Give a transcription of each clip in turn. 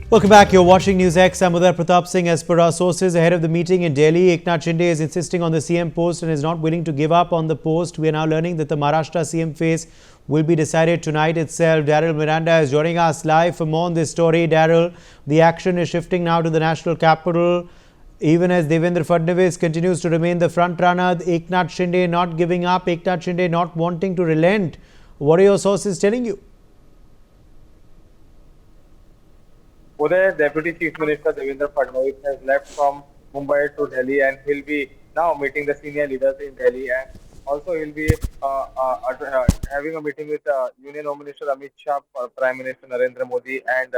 Welcome back. You're watching NewsX. I'm Uday Pratap Singh. As per our sources, ahead of the meeting in Delhi, Eknath Shinde is insisting on the CM post and is not willing to give up on the post. We are now learning that the Maharashtra CM phase will be decided tonight itself. Daryl Miranda is joining us live for more on this story. Daryl, the action is shifting now to the national capital. Even as Devendra Fadnavis continues to remain the front runner, Eknath Shinde not giving up, Eknath Shinde not wanting to relent. What are your sources telling you? Uday, Deputy Chief Minister Devendra Fadnavis has left from Mumbai to Delhi, and he'll be now meeting the senior leaders in Delhi, and also he'll be having a meeting with Union Home Minister Amit Shah, Prime Minister Narendra Modi, and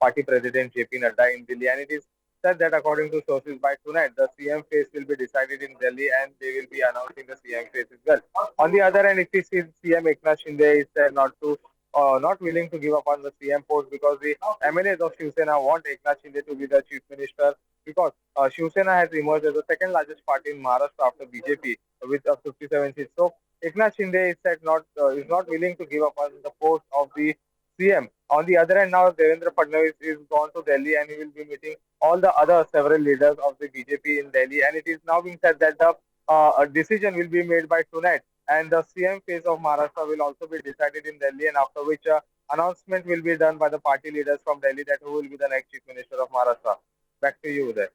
Party President JP Nadda in Delhi. And it is said that according to sources, by tonight the CM phase will be decided in Delhi, and they will be announcing the CM phase as well. On the other hand, if we see CM Eknath Shinde is said not willing to give up on the CM post because the MLAs of Shiv Sena want Eknath Shinde to be the chief minister because Shiv Sena has emerged as the second largest party in Maharashtra after BJP with 57 seats. So Eknath Shinde is said is not willing to give up on the post of the CM. On the other hand, now Devendra Fadnavis is gone to Delhi and he will be meeting all the other several leaders of the BJP in Delhi. And it is now being said that the a decision will be made by tonight. And the CM phase of Maharashtra will also be decided in Delhi, and after which announcement will be done by the party leaders from Delhi that who will be the next chief minister of Maharashtra. Back to you there.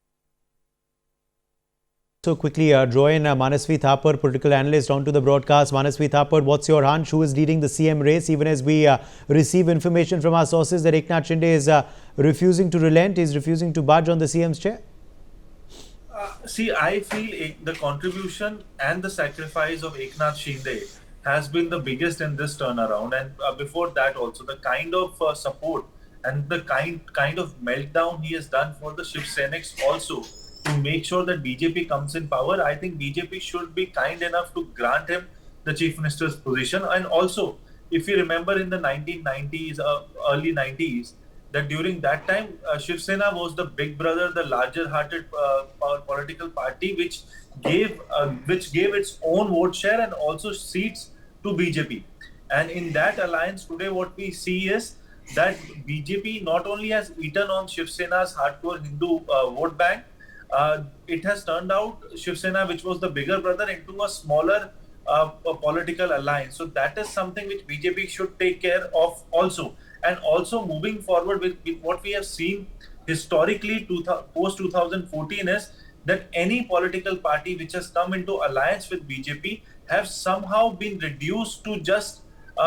So quickly join Manasvi Thapar, political analyst, onto the broadcast. Manasvi Thapar, what's your hunch? Who is leading the CM race? Even as we receive information from our sources that Eknath Shinde is refusing to relent, is refusing to budge on the CM's chair. See, I feel the contribution and the sacrifice of Eknath Shinde has been the biggest in this turnaround. And before that also, the kind of support and the kind of meltdown he has done for the Shiv Senics also to make sure that BJP comes in power. I think BJP should be kind enough to grant him the chief minister's position. And also, if you remember in the 1990s, early 90s, that during that time, Shiv Sena was the big brother, the larger-hearted political party, which gave its own vote share and also seats to BJP. And in that alliance today, what we see is that BJP not only has eaten on Shiv Sena's hardcore Hindu vote bank, it has turned out Shiv Sena, which was the bigger brother, into a smaller political alliance. So that is something which BJP should take care of also. And also moving forward with what we have seen historically post 2014 is that any political party which has come into alliance with BJP have somehow been reduced to just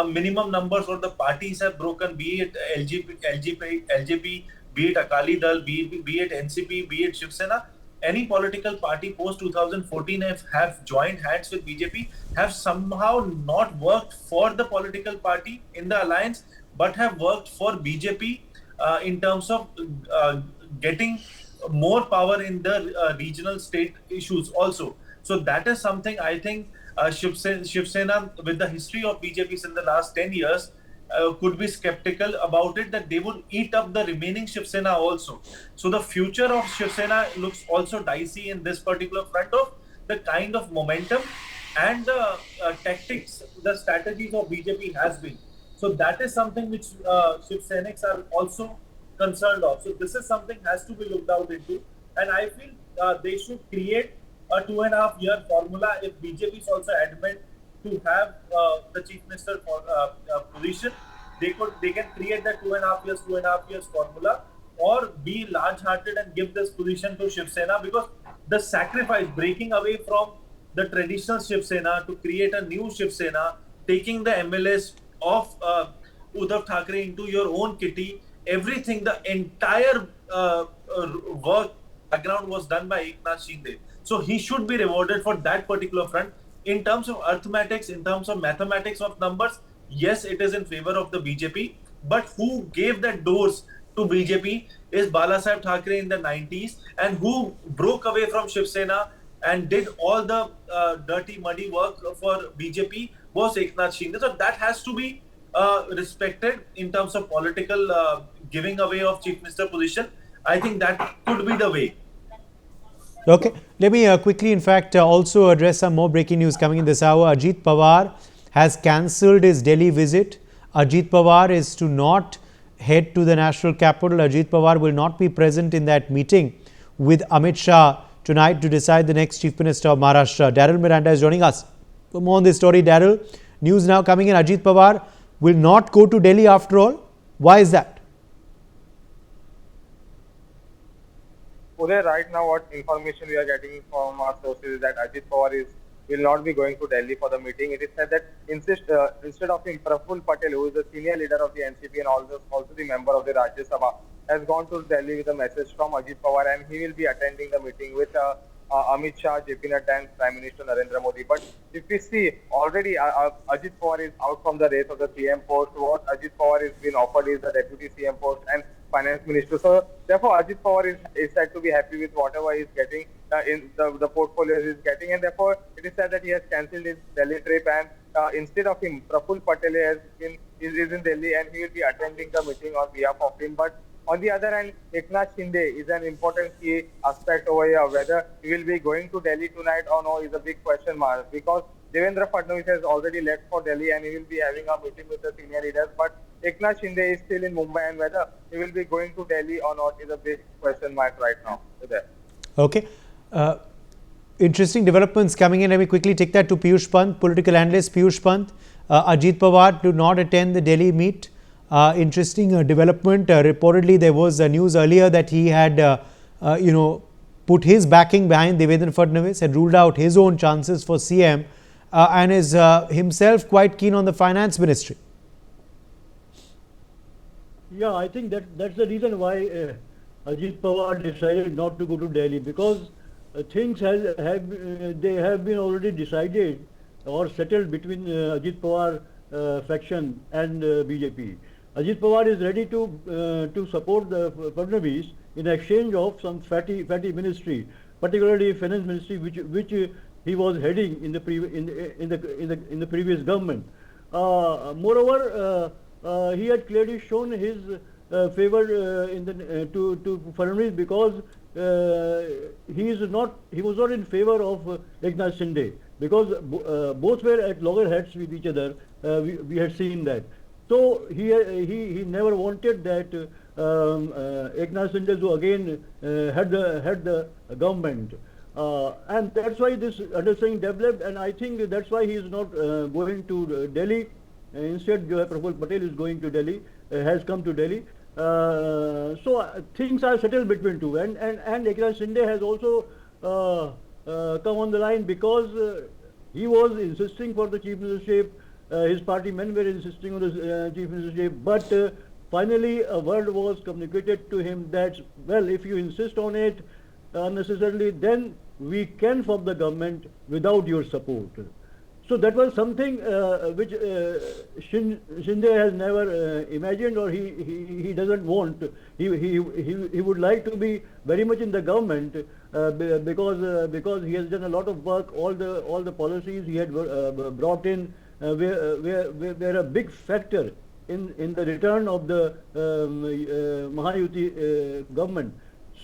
minimum numbers, or the parties have broken, be it LJP, be it Akali Dal, be it NCP, be it Shiv Sena. Any political party post 2014 have joined hands with BJP, have somehow not worked for the political party in the alliance, but have worked for BJP in terms of getting more power in the regional state issues also. So that is something I think Shiv Sena, with the history of BJP in the last 10 years, could be skeptical about it, that they would eat up the remaining Shiv Sena also. So the future of Shiv Sena looks also dicey in this particular front of the kind of momentum and the tactics, the strategies of BJP has been. So that is something which Shiv Senics are also concerned of. So this is something has to be looked out into. And I feel they should create a 2.5-year formula. If BJP is also adamant to have the chief minister position, they can create that 2.5 years formula, or be large-hearted and give this position to Shiv Sena, because the sacrifice, breaking away from the traditional Shiv Sena to create a new Shiv Sena, taking the MLAs of Uddhav Thackeray into your own kitty, everything, the entire work background was done by Eknath Shinde. So he should be rewarded for that particular front. In terms of arithmetics, in terms of mathematics of numbers, yes, it is in favor of the BJP. But who gave that dose to BJP is Balasaheb Thackeray in the 90s, and who broke away from Shiv Sena and did all the dirty, muddy work for BJP was Eknath Shinde. So that has to be respected in terms of political giving away of chief minister position. I think that could be the way. Okay, let me quickly, in fact, also address some more breaking news coming in this hour. Ajit Pawar has cancelled his Delhi visit. Ajit Pawar is to not head to the national capital. Ajit Pawar will not be present in that meeting with Amit Shah tonight to decide the next Chief Minister of Maharashtra. Daryl Miranda is joining us. For more on this story, Daryl, news now coming in. Ajit Pawar will not go to Delhi after all. Why is that? Uday, right now what information we are getting from our sources is that Ajit Pawar will not be going to Delhi for the meeting. It is said that instead of him, Praful Patel, who is the senior leader of the NCP and also the member of the Rajya Sabha, has gone to Delhi with a message from Ajit Pawar, and he will be attending the meeting with Amit Shah, JP Nadda and Prime Minister Narendra Modi. But if we see, already Ajit Pawar is out from the race of the CM post. What Ajit Pawar is being offered is the Deputy CM post and Finance Minister. So therefore, Ajit Pawar is said to be happy with whatever he is getting in the portfolio he is getting, and therefore it is said that he has cancelled his Delhi trip, and instead of him, Praful Patel is in Delhi and he will be attending the meeting on behalf of him. But on the other hand, Eknath Shinde is an important key aspect over here. Whether he will be going to Delhi tonight or no is a big question mark, because Devendra Fadnavis has already left for Delhi and he will be having a meeting with the senior leaders. But Eknath Shinde is still in Mumbai, and whether he will be going to Delhi or not is a big question mark right now. Okay. Interesting developments coming in. Let me quickly take that to Piyush Pant, political analyst. Piyush Pant, Ajit Pawar to not attend the Delhi meet. Interesting development. Reportedly, there was news earlier that he had, put his backing behind Devendra Fadnavis, had ruled out his own chances for CM, and is himself quite keen on the finance ministry. Yeah, I think that's the reason why Ajit Pawar decided not to go to Delhi, because things have been already decided or settled between Ajit Pawar faction and BJP. Ajit Pawar is ready to support the Fadnavis in exchange of some fatty ministry, particularly finance ministry, which he was heading in the previous government. Moreover, he had clearly shown his favor to Fadnavis, because he was not in favor of Eknath Shinde, because both were at loggerheads with each other. We had seen that. So he never wanted that Eknath Shinde to again head the government, and that's why this understanding developed. And I think that's why he is not going to Delhi. Instead, Praful Patel is going to Delhi, has come to Delhi. So things are settled between two, and Eknath Shinde has also come on the line, because he was insisting for the chief ministership. His party men were insisting on the chief ministership, but finally a word was communicated to him that, well, if you insist on it unnecessarily, then we can form the government without your support. So that was something which Shinde has never imagined, or he doesn't want. He would like to be very much in the government, because he has done a lot of work. All the policies he had brought in were a big factor in the return of the Mahayuti government.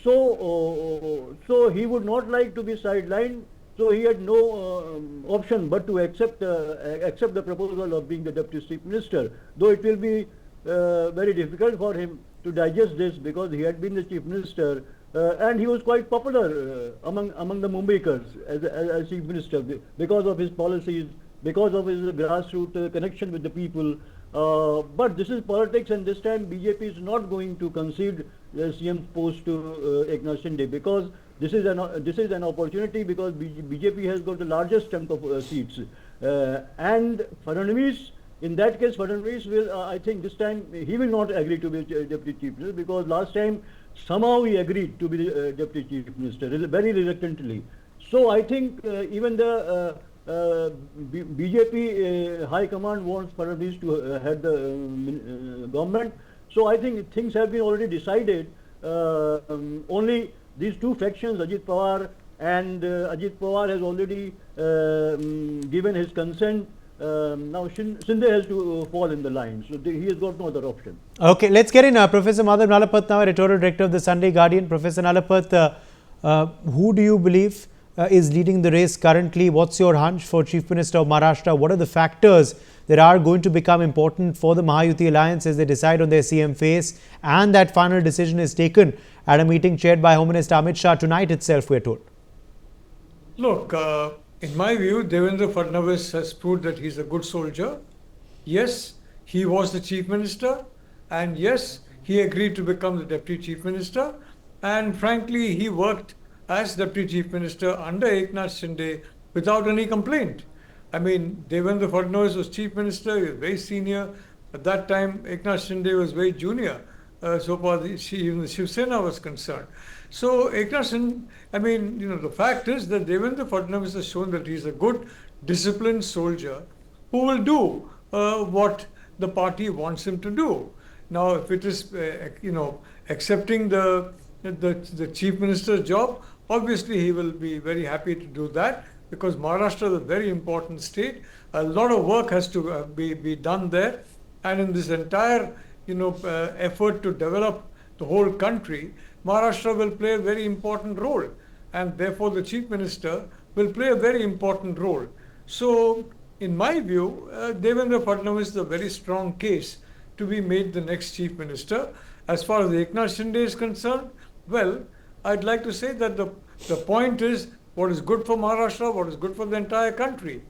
So he would not like to be sidelined. So he had no option but to accept the proposal of being the Deputy Chief Minister, though it will be very difficult for him to digest this, because he had been the Chief Minister and he was quite popular among the Mumbaikars as Chief Minister, because of his policies, because of his grassroots connection with the people. But this is politics, and this time BJP is not going to concede the CM post to Eknath Shinde, because this is an opportunity, because BJP has got the largest chunk of seats, and Fadnavis, in that case, Fadnavis will, I think this time he will not agree to be Deputy Chief Minister, because last time somehow he agreed to be the Deputy Chief Minister, very reluctantly. So I think even the BJP High Command wants Fadnavis to head the government. So I think things have been already decided. Only these two factions, Ajit Pawar and Ajit Pawar has already given his consent. Now Shinde has to fall in the line, so he has got no other option. Okay, let's get in Professor Madhav Nalapat now, editorial director of the Sunday Guardian. Professor Nalapat, who do you believe is leading the race currently. What's your hunch for Chief Minister of Maharashtra? What are the factors that are going to become important for the Mahayuti alliance as they decide on their CM face? And that final decision is taken at a meeting chaired by Home Minister Amit Shah tonight itself, we're told. Look, in my view, Devendra Fadnavis has proved that he's a good soldier. Yes, he was the Chief Minister, and yes, he agreed to become the Deputy Chief Minister. And frankly, he worked as Deputy Chief Minister under Eknath Shinde without any complaint. I mean, Devendra Fadnavis was Chief Minister, he was very senior. At that time, Eknath Shinde was very junior, so far even the Shiv Sena was concerned. So Eknath Shinde, I mean, the fact is that Devendra Fadnavis has shown that he's a good, disciplined soldier who will do what the party wants him to do. Now, if it is, accepting the Chief Minister's job, obviously he will be very happy to do that, because Maharashtra is a very important state. A lot of work has to be done there, and in this entire effort to develop the whole country, Maharashtra will play a very important role, and therefore the Chief Minister will play a very important role. So, in my view, Devendra Fadnavis is a very strong case to be made the next Chief Minister. As far as Eknath Shinde is concerned, well, I'd like to say that the point is what is good for Maharashtra, what is good for the entire country,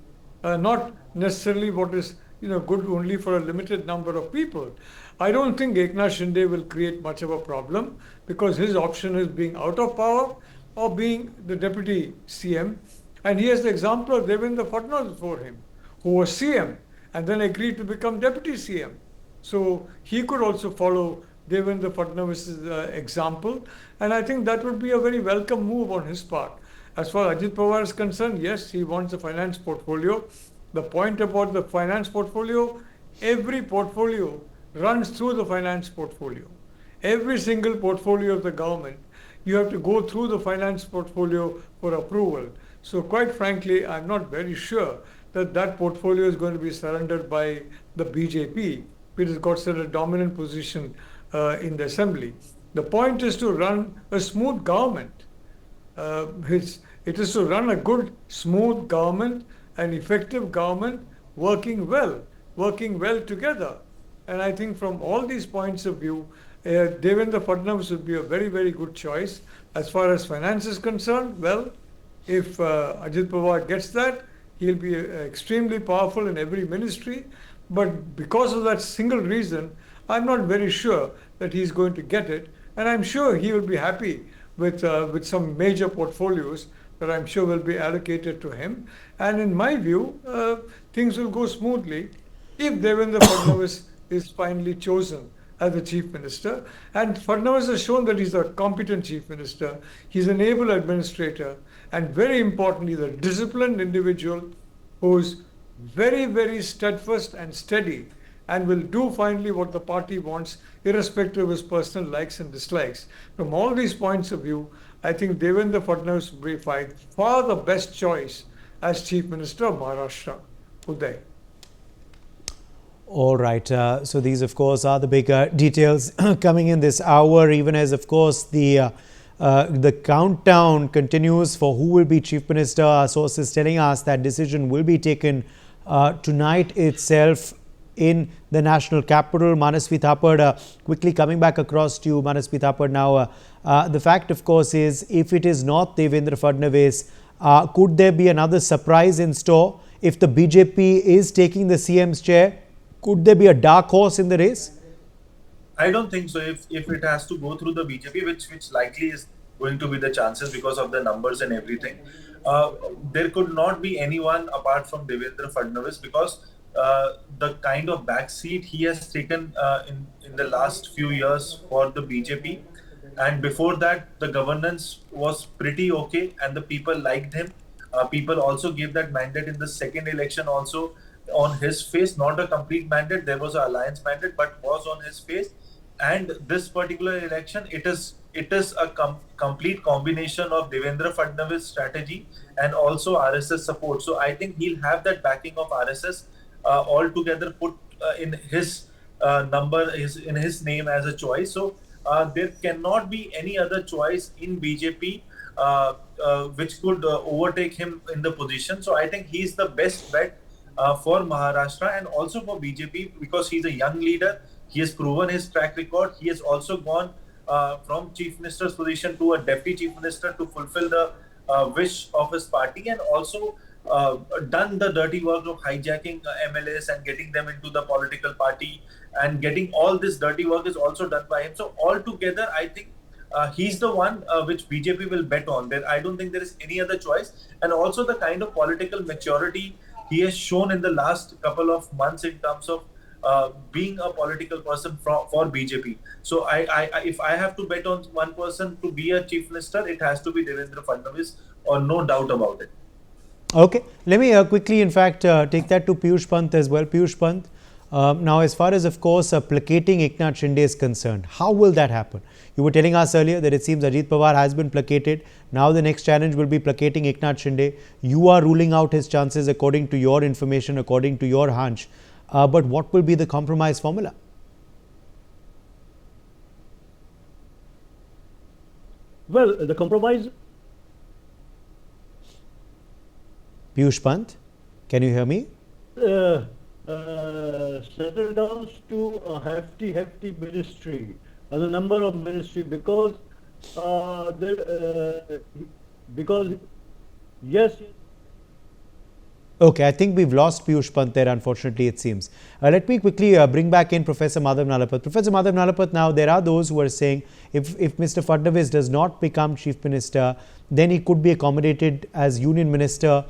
not necessarily what is good only for a limited number of people. I don't think Eknath Shinde will create much of a problem, because his option is being out of power or being the Deputy CM. And he has the example of Devendra Fadnavis before him, who was CM and then agreed to become Deputy CM. So he could also follow Devendra Fadnavis' example, and I think that would be a very welcome move on his part. As far as Ajit Pawar is concerned, yes, he wants a finance portfolio. The point about the finance portfolio, every portfolio runs through the finance portfolio. Every single portfolio of the government, you have to go through the finance portfolio for approval. So quite frankly, I'm not very sure that that portfolio is going to be surrendered by the BJP, which has got such a dominant position in the assembly. The point is to run a smooth government. It is to run a good, smooth government, an effective government, working well together. And I think from all these points of view, Devendra Fadnavis would be a very, very good choice. As far as finance is concerned, well, if Ajit Pawar gets that, he'll be extremely powerful in every ministry. But because of that single reason, I'm not very sure that he's going to get it. And I'm sure he will be happy with some major portfolios that I'm sure will be allocated to him. And in my view, things will go smoothly if Devendra Fadnavis is finally chosen as the Chief Minister. And Fadnavis has shown that he's a competent Chief Minister. He's an able administrator, and very importantly, the disciplined individual who's very, very steadfast and steady, and will do finally what the party wants, irrespective of his personal likes and dislikes. From all these points of view, I think Devendra Fadnavis will be far the best choice as Chief Minister of Maharashtra. Uday. All right. So these, of course, are the big details coming in this hour, even as, of course, the countdown continues for who will be Chief Minister. Our sources telling us that decision will be taken tonight itself in the national capital. Manasvi Thapar, quickly coming back across to you, Manasvi Thapar. Now, the fact, of course, is if it is not Devendra Fadnavis, could there be another surprise in store? If the BJP is taking the CM's chair, could there be a dark horse in the race? I don't think so. If it has to go through the BJP, which likely is going to be the chances because of the numbers and everything, there could not be anyone apart from Devendra Fadnavis, because the kind of backseat he has taken in the last few years for the BJP, and before that the governance was pretty okay and the people liked him. People also gave that mandate in the second election also on his face, not a complete mandate. There was an alliance mandate, but was on his face. And this particular election, it is a complete combination of Devendra Fadnavis' strategy and also RSS support. So I think he'll have that backing of RSS altogether put in his in his name as a choice. So there cannot be any other choice in BJP which could overtake him in the position. So I think he's the best bet for Maharashtra and also for BJP because he's a young leader. He has proven his track record. He has also gone from chief minister's position to a deputy chief minister to fulfill the wish of his party, and also done the dirty work of hijacking MLAs and getting them into the political party, and getting all this dirty work is also done by him. So altogether, I think he's the one which BJP will bet on. There, I don't think there is any other choice. And also the kind of political maturity he has shown in the last couple of months in terms of being a political person for BJP. So if I have to bet on one person to be a chief minister, it has to be Devendra Fadnavis, or no doubt about it. Okay, let me quickly, in fact, take that to Piyush Pant as well. Piyush Pant, now as far as, of course, placating Eknath Shinde is concerned, how will that happen? You were telling us earlier that it seems Ajit Pawar has been placated. Now the next challenge will be placating Eknath Shinde. You are ruling out his chances according to your information, according to your hunch. But what will be the compromise formula? Well, the compromise. Piyush Pant, can you hear me? Settle down to a hefty ministry, the number of ministry, because yes. Okay, I think we've lost Piyush Pant there, unfortunately, it seems. Let me quickly bring back in Professor Madhav Nalapat. Professor Madhav Nalapat, now there are those who are saying if Mr. Fadnavis does not become Chief Minister, then he could be accommodated as Union Minister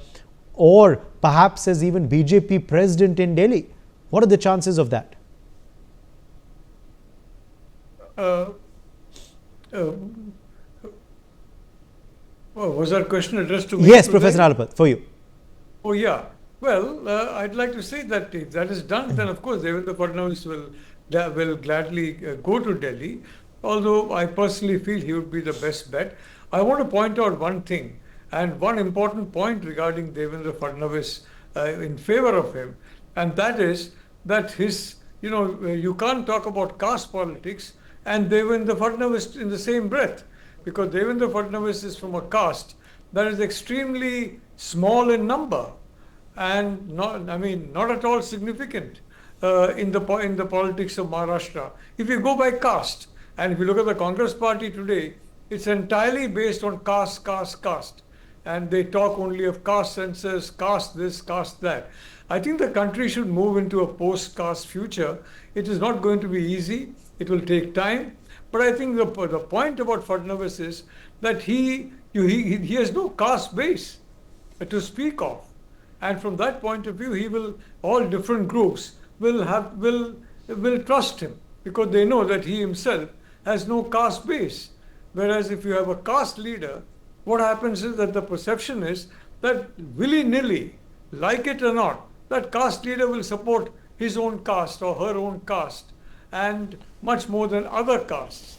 or perhaps as even BJP President in Delhi. What are the chances of that? Was that question addressed to me? Yes, Professor Nalapat, for you. Oh, yeah. Well, I'd like to say that if that is done, then of course Devendra Fadnavis will gladly go to Delhi. Although I personally feel he would be the best bet. I want to point out one thing, and one important point regarding Devendra Fadnavis in favor of him, and that is that you can't talk about caste politics and Devendra Fadnavis in the same breath, because Devendra Fadnavis is from a caste that is extremely small in number and not at all significant in the politics of Maharashtra. If you go by caste, and if you look at the Congress party today, it's entirely based on caste. And they talk only of caste census, caste this, caste that. I think the country should move into a post-caste future. It is not going to be easy. It will take time. But I think the point about Fadnavis is that he has no caste base to speak of. And from that point of view, all different groups will trust him, because they know that he himself has no caste base. Whereas if you have a caste leader, what happens is that the perception is that willy-nilly, like it or not, that caste leader will support his own caste or her own caste, and much more than other castes.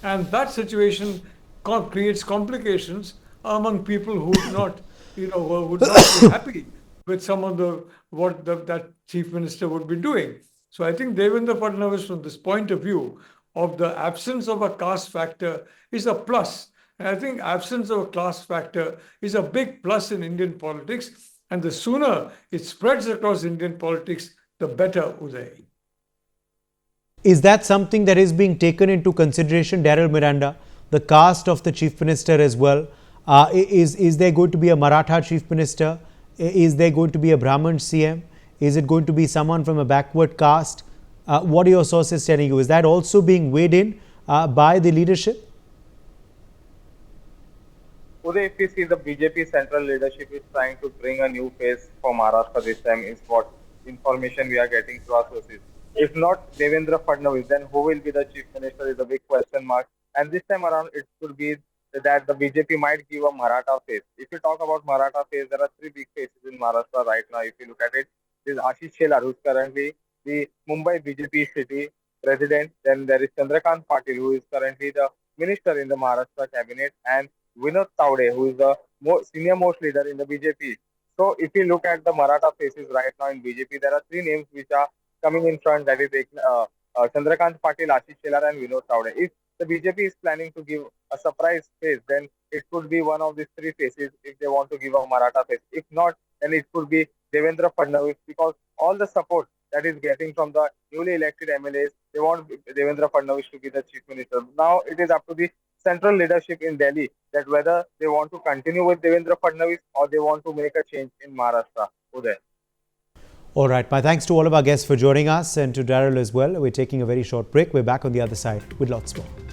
And that situation creates complications among people who would not, would not be happy with some of that chief minister would be doing. So I think Devendra Fadnavis, from this point of view of the absence of a caste factor, is a plus. And I think absence of a class factor is a big plus in Indian politics. And the sooner it spreads across Indian politics, the better, Uday. Is that something that is being taken into consideration, Daryl Miranda, the caste of the Chief Minister as well? Is there going to be a Maratha Chief Minister? Is there going to be a Brahmin CM? Is it going to be someone from a backward caste? What are your sources telling you? Is that also being weighed in by the leadership? Uday, if you see, the BJP central leadership is trying to bring a new face for Maharashtra this time, is what information we are getting through our sources. If not Devendra Fadnavis, then who will be the chief minister is a big question mark. And this time around, it could be that the BJP might give a Maratha face. If you talk about Maratha face, there are three big faces in Maharashtra right now. If you look at it, there is Ashish Shelar, who is currently the Mumbai BJP city president. Then there is Chandrakant Patil, who is currently the minister in the Maharashtra cabinet, and Vinod Taude, who is the senior most leader in the BJP. So if you look at the Maratha faces right now in BJP, there are three names which are coming in front. That is Chandrakant Patil, Ashish Shelar, and Vinod Taude. If the BJP is planning to give a surprise face, then it could be one of these three faces if they want to give a Maratha face. If not, then it could be Devendra Fadnavis, because all the support that is getting from the newly elected MLAs, they want Devendra Fadnavis to be the chief minister. Now it is up to the central leadership in Delhi that whether they want to continue with Devendra Fadnavis or they want to make a change in Maharashtra. Uday. All right. My thanks to all of our guests for joining us and to Daryl as well. We're taking a very short break. We're back on the other side with lots more.